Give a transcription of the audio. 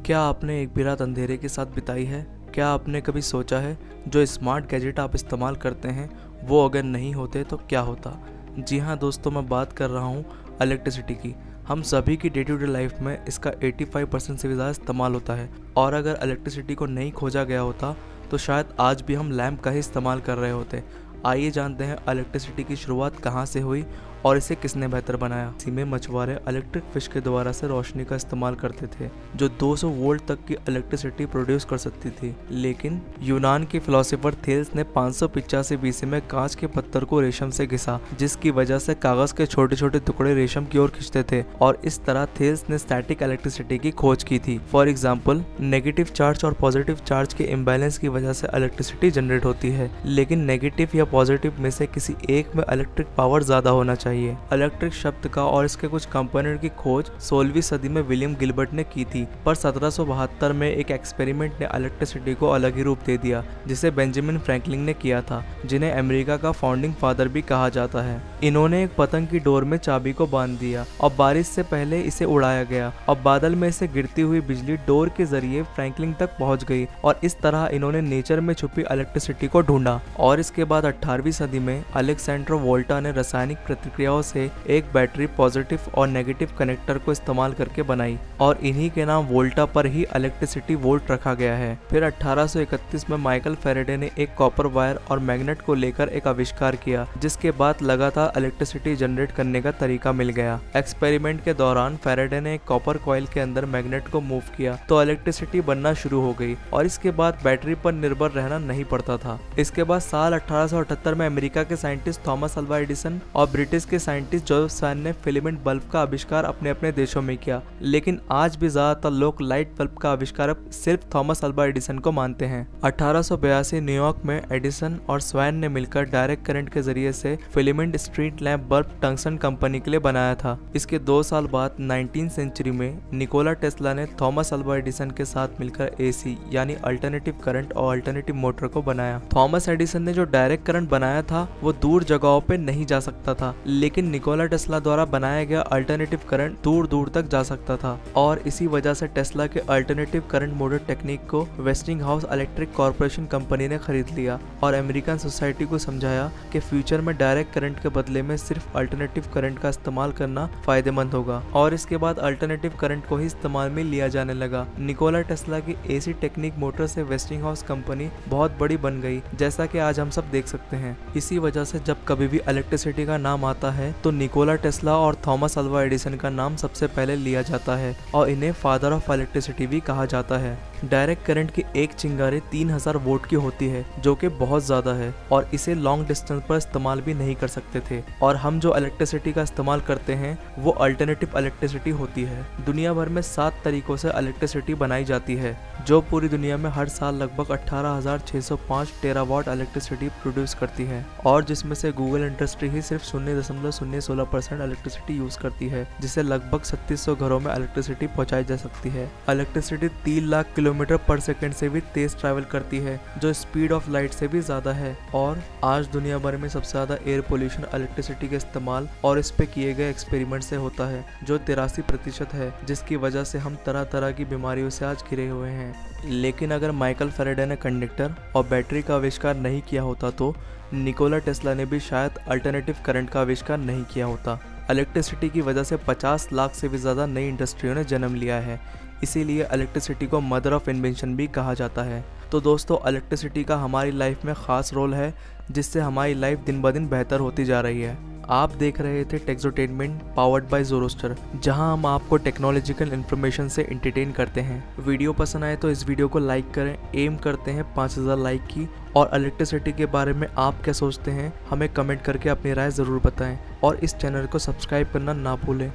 क्या आपने एक भी रात अंधेरे के साथ बिताई है? क्या आपने कभी सोचा है जो स्मार्ट गैजेट आप इस्तेमाल करते हैं वो अगर नहीं होते तो क्या होता? जी हाँ दोस्तों, मैं बात कर रहा हूँ इलेक्ट्रिसिटी की। हम सभी की डे टू डे लाइफ में इसका 85% से भी ज़्यादा इस्तेमाल होता है और अगर इलेक्ट्रिसिटी को नहीं खोजा गया होता तो शायद आज भी हम लैंप का ही इस्तेमाल कर रहे होते। आइए जानते हैं इलेक्ट्रिसिटी की शुरुआत कहाँ से हुई और इसे किसने बेहतर बनाया। इसी में मछुआरे इलेक्ट्रिक फिश के द्वारा से रोशनी का इस्तेमाल करते थे जो 200 वोल्ट तक की इलेक्ट्रिसिटी प्रोड्यूस कर सकती थी। लेकिन यूनान के फिलोसोफर थेल्स ने 585 बीसी में कांच के पत्थर को रेशम से घिसा, जिसकी वजह से कागज के छोटे छोटे टुकड़े रेशम की ओर खींचते थे और इस तरह थेल्स ने स्टैटिक इलेक्ट्रिसिटी की खोज की थी। फॉर एग्जाम्पल, नेगेटिव चार्ज और पॉजिटिव चार्ज के इम्बैलेंस की वजह से इलेक्ट्रिसिटी जनरेट होती है, लेकिन नेगेटिव या पॉजिटिव में से किसी एक में इलेक्ट्रिक पावर ज्यादा होना चाहिए। इलेक्ट्रिक शब्द का और इसके कुछ कंपोनेंट की खोज 16वीं सदी में विलियम गिलबर्ट ने की थी, पर 1772 में एक एक्सपेरिमेंट ने इलेक्ट्रिसिटी को अलग ही रूप दे दिया जिसे बेंजामिन फ्रैंकलिन ने किया था, जिन्हें अमेरिका का फाउंडिंग फादर भी कहा जाता है। इन्होंने एक पतंग की डोर में चाबी को बांध दिया और बारिश से पहले इसे उड़ाया गया और बादल में से गिरती हुई बिजली डोर के जरिए फ्रैंकलिन तक पहुंच गई और इस तरह इन्होंने नेचर में छुपी इलेक्ट्रिसिटी को ढूंढा। और इसके बाद 18वीं सदी में अलेक्जेंडर वोल्टा ने रासायनिक प्रतिक्रियाओं से एक बैटरी पॉजिटिव और नेगेटिव कनेक्टर को इस्तेमाल करके बनाई और इन्हीं के नाम वोल्टा पर ही इलेक्ट्रिसिटी वोल्ट रखा गया है। फिर 1831 में माइकल फैराडे ने एक कॉपर वायर और मैग्नेट को लेकर एक आविष्कार किया, जिसके बाद लगातार इलेक्ट्रिसिटी जनरेट करने का तरीका मिल गया। एक्सपेरिमेंट के दौरान फैराडे ने एक कॉपर कॉइल के अंदर मैग्नेट को मूव किया तो इलेक्ट्रिसिटी बनना शुरू हो गई और इसके बाद बैटरी पर निर्भर रहना नहीं पड़ता था। इसके बाद साल 1878 में अमेरिका के साइंटिस्ट थॉमस अल्वा एडिसन और ब्रिटिश के साइंटिस्ट जोसेफ स्वान ने फिलामेंट बल्ब का आविष्कार अपने अपने देशों में किया, लेकिन आज भी ज्यादातर लोग लाइट बल्ब का आविष्कार सिर्फ थॉमस अल्वा एडिसन को मानते हैं। 1882 न्यूयॉर्क में एडिसन और स्वान ने मिलकर डायरेक्ट करंट के जरिए से filament street lamp bulb tungsten company के लिए बनाया था। इसके 2 साल बाद 19वीं सेंचुरी में निकोला टेस्ला ने थॉमस अल्वा एडिसन के साथ मिलकर एसी यानी अल्टरनेटिव करंट और अल्टरनेटिव मोटर को बनाया। थॉमस एडिसन ने जो डायरेक्ट करंट बनाया था वो दूर जगहों पे नहीं जा सकता था, लेकिन निकोला टेस्ला द्वारा बनाया गया अल्टरनेटिव करंट दूर दूर तक जा सकता था और इसी वजह से टेस्ला के अल्टरनेटिव करंट मोटर टेक्निक को वेस्टिंगहाउस इलेक्ट्रिक कॉर्पोरेशन कंपनी ने खरीद लिया और अमेरिकन सोसाइटी को समझाया कि फ्यूचर में डायरेक्ट करंट के बदले में सिर्फ अल्टरनेटिव करंट का इस्तेमाल करना फायदेमंद होगा और इसके बाद अल्टरनेटिव करंट को ही इस्तेमाल में लिया जाने लगा। निकोला टेस्ला की एसी टेक्निक मोटर से वेस्टिंगहाउस कंपनी बहुत बड़ी बन गई, जैसा कि आज हम सब देख सकते हैं। इसी वजह से जब कभी भी इलेक्ट्रिसिटी का नाम आता है तो निकोला टेस्ला और थॉमस अल्वा एडिसन का नाम सबसे पहले लिया जाता है और इन्हें फादर ऑफ इलेक्ट्रिसिटी भी कहा जाता है। डायरेक्ट करंट की एक चिंगारी 3000 वोल्ट की होती है, जो कि बहुत ज्यादा है और इसे लॉन्ग डिस्टेंस पर इस्तेमाल भी नहीं कर सकते थे। और हम जो इलेक्ट्रिसिटी का इस्तेमाल करते हैं वो अल्टरनेटिव इलेक्ट्रिसिटी होती है। दुनिया भर में 7 तरीकों से इलेक्ट्रिसिटी बनाई जाती है, जो पूरी दुनिया में हर साल लगभग 18,605 टेरावाट इलेक्ट्रिसिटी प्रोड्यूस करती है और जिसमें से गूगल इंडस्ट्री ही सिर्फ 0.016% इलेक्ट्रिसिटी यूज करती है, जिसे लगभग 3600 घरों में इलेक्ट्रिसिटी पहुंचाई जा सकती है। इलेक्ट्रिसिटी 3 लाख किलोमीटर पर सेकंड से भी तेज ट्रैवल करती है, जो स्पीड ऑफ लाइट से भी ज्यादा है। और आज दुनिया भर में सबसे ज्यादा एयर पोल्यूशन इलेक्ट्रिसिटी के इस्तेमाल और इस पे किए गए एक्सपेरिमेंट से होता है, जो 83% है, जिसकी वजह से हम तरह तरह की बीमारियों से आज घिरे हुए हैं। लेकिन अगर माइकल फैराडे ने कंडक्टर और बैटरी का आविष्कार नहीं किया होता तो निकोला टेस्ला ने भी शायद अल्टरनेटिव करंट का आविष्कार नहीं किया होता। इलेक्ट्रिसिटी की वजह से 50 लाख से भी ज़्यादा नई इंडस्ट्रियों ने जन्म लिया है, इसीलिए इलेक्ट्रिसिटी को मदर ऑफ इन्वेंशन भी कहा जाता है। तो दोस्तों, इलेक्ट्रिसिटी का हमारी लाइफ में ख़ास रोल है, जिससे हमारी लाइफ दिन ब दिन बेहतर होती जा रही है। आप देख रहे थे टेक्सोटेनमेंट पावर्ड बाय ज़ोरोस्टर, जहां हम आपको टेक्नोलॉजिकल इन्फॉर्मेशन से एंटरटेन करते हैं। वीडियो पसंद आए तो इस वीडियो को लाइक करें। एम करते हैं 5000 लाइक की। और इलेक्ट्रिसिटी के बारे में आप क्या सोचते हैं हमें कमेंट करके अपनी राय ज़रूर बताएं और इस चैनल को सब्सक्राइब करना ना भूलें।